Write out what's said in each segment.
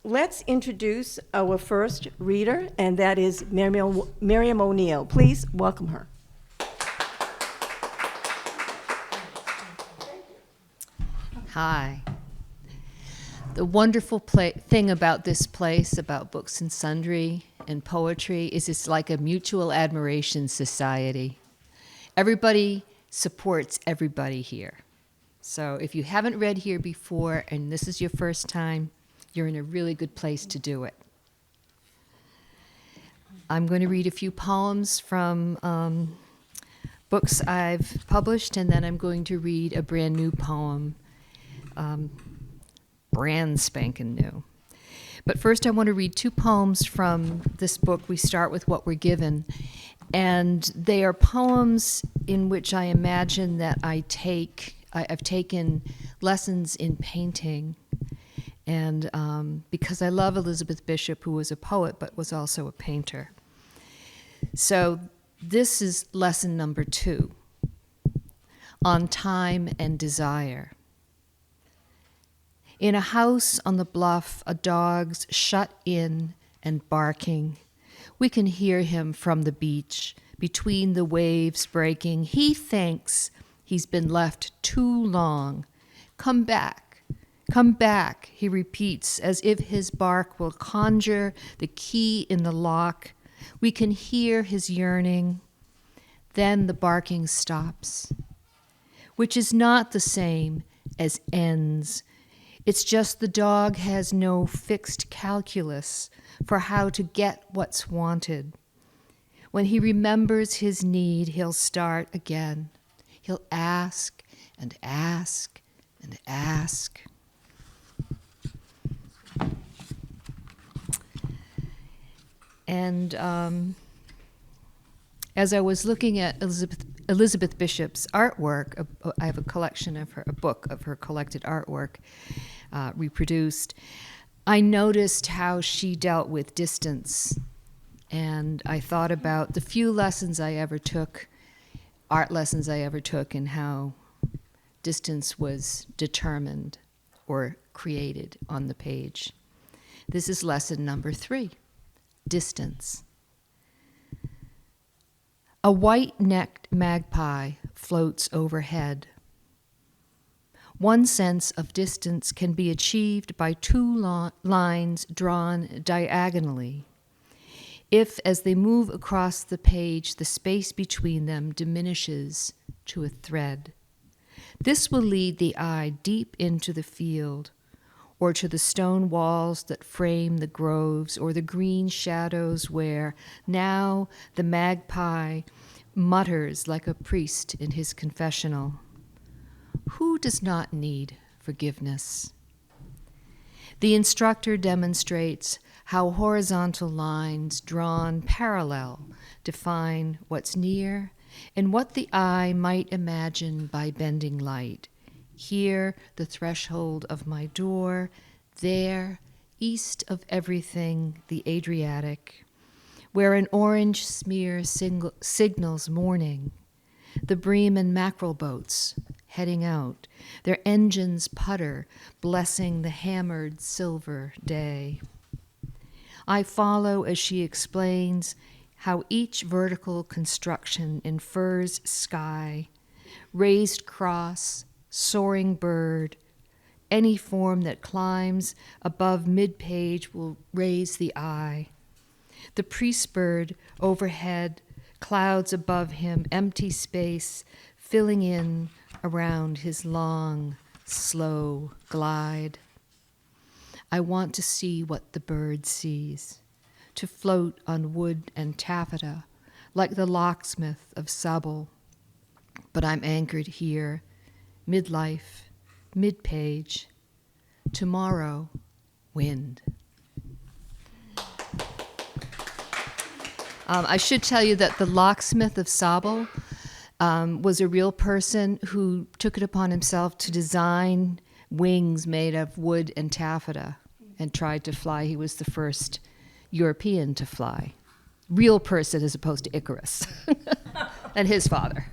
let's introduce our first reader, and that is Miriam O'Neal. Please welcome her. Hi. The wonderful thing about this place, about Books and Sundry and poetry, is it's like a mutual admiration society. Everybody supports everybody here. So if you haven't read here before and this is your first time, you're in a really good place to do it. I'm going to read a few poems from books I've published, and then I'm going to read a brand new poem, brand spanking new. But first I want to read two poems from this book. We start with What We're Given, and they are poems in which I imagine that I've taken lessons in painting, and because I love Elizabeth Bishop, who was a poet but was also a painter. So this is lesson number 2, on time and desire. In a house on the bluff, a dog's shut in and barking. We can hear him from the beach, between the waves breaking. He thinks he's been left too long. Come back, he repeats, as if his bark will conjure the key in the lock. We can hear his yearning. Then the barking stops, which is not the same as ends. It's just the dog has no fixed calculus for how to get what's wanted. When he remembers his need, he'll start again. He'll ask and ask and ask. And as I was looking at Elizabeth Bishop's artwork, I have a collection of a book of her collected artwork reproduced. I noticed how she dealt with distance, and I thought about the few lessons I ever took, art lessons I ever took, and how distance was determined or created on the page. This is lesson number 3, distance. A white-necked magpie floats overhead. One sense of distance can be achieved by 2 lines drawn diagonally. If, as they move across the page, the space between them diminishes to a thread. This will lead the eye deep into the field, or to the stone walls that frame the groves, or the green shadows where now the magpie mutters like a priest in his confessional. Who does not need forgiveness? The instructor demonstrates how horizontal lines drawn parallel define what's near and what the eye might imagine by bending light. Here, the threshold of my door. There, east of everything, the Adriatic, where an orange smear signals morning. The bream and mackerel boats heading out, their engines putter, blessing the hammered silver day. I follow as she explains how each vertical construction infers sky, raised cross, soaring bird. Any form that climbs above mid-page will raise the eye. The priest bird overhead, clouds above him, empty space filling in around his long, slow glide. I want to see what the bird sees, to float on wood and taffeta, like the locksmith of Sabal. But I'm anchored here, midlife, mid-page. Tomorrow, wind. I should tell you that the locksmith of Sabal was a real person who took it upon himself to design wings made of wood and taffeta and tried to fly. He was the first European to fly. Real person as opposed to Icarus and his father.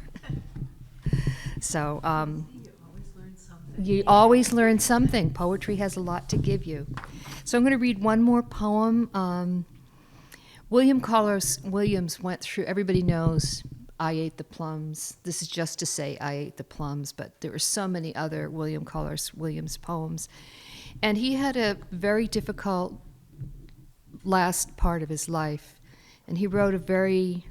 So you always learn something. Poetry has a lot to give you. So I'm going to read one more poem. William Carlos Williams went through, everybody knows I Ate the Plums. This is just to say I Ate the Plums, but there are so many other William Carlos Williams poems. And he had a very difficult last part of his life. And he wrote a very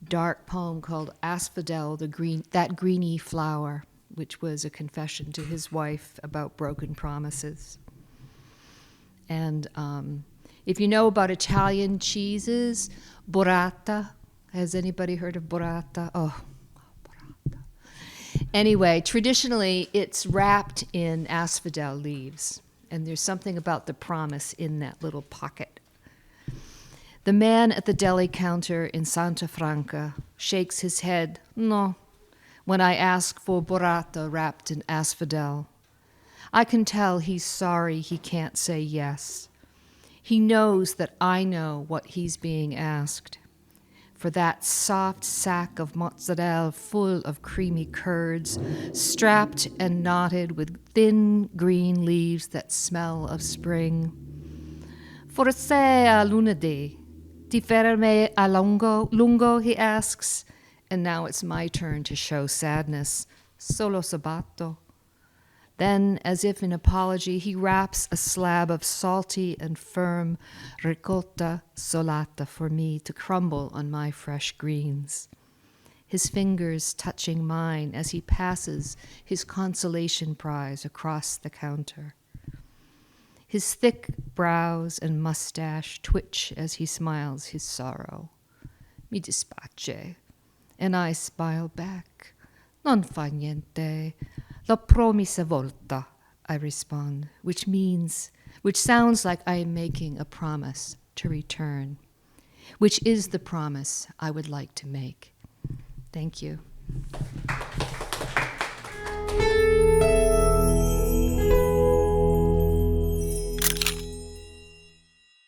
dark poem called Asphodel, that greeny flower, which was a confession to his wife about broken promises. And if you know about Italian cheeses, burrata. Has anybody heard of burrata? Oh, burrata. Anyway, traditionally, it's wrapped in asphodel leaves. And there's something about the promise in that little pocket. The man at the deli counter in Santa Franca shakes his head, no, when I ask for burrata wrapped in asphodel. I can tell he's sorry he can't say yes. He knows that I know what he's being asked. For that soft sack of mozzarella full of creamy curds, strapped and knotted with thin green leaves that smell of spring. Forse a lunedì. Ti fermi a lungo, he asks, and now it's my turn to show sadness. Solo sabato. Then, as if in apology, he wraps a slab of salty and firm ricotta solata for me to crumble on my fresh greens. His fingers touching mine as he passes his consolation prize across the counter. His thick brows and mustache twitch as he smiles his sorrow. Mi dispiace. And I smile back. Non fa niente. La promessa volta, I respond, which sounds like I am making a promise to return, which is the promise I would like to make. Thank you.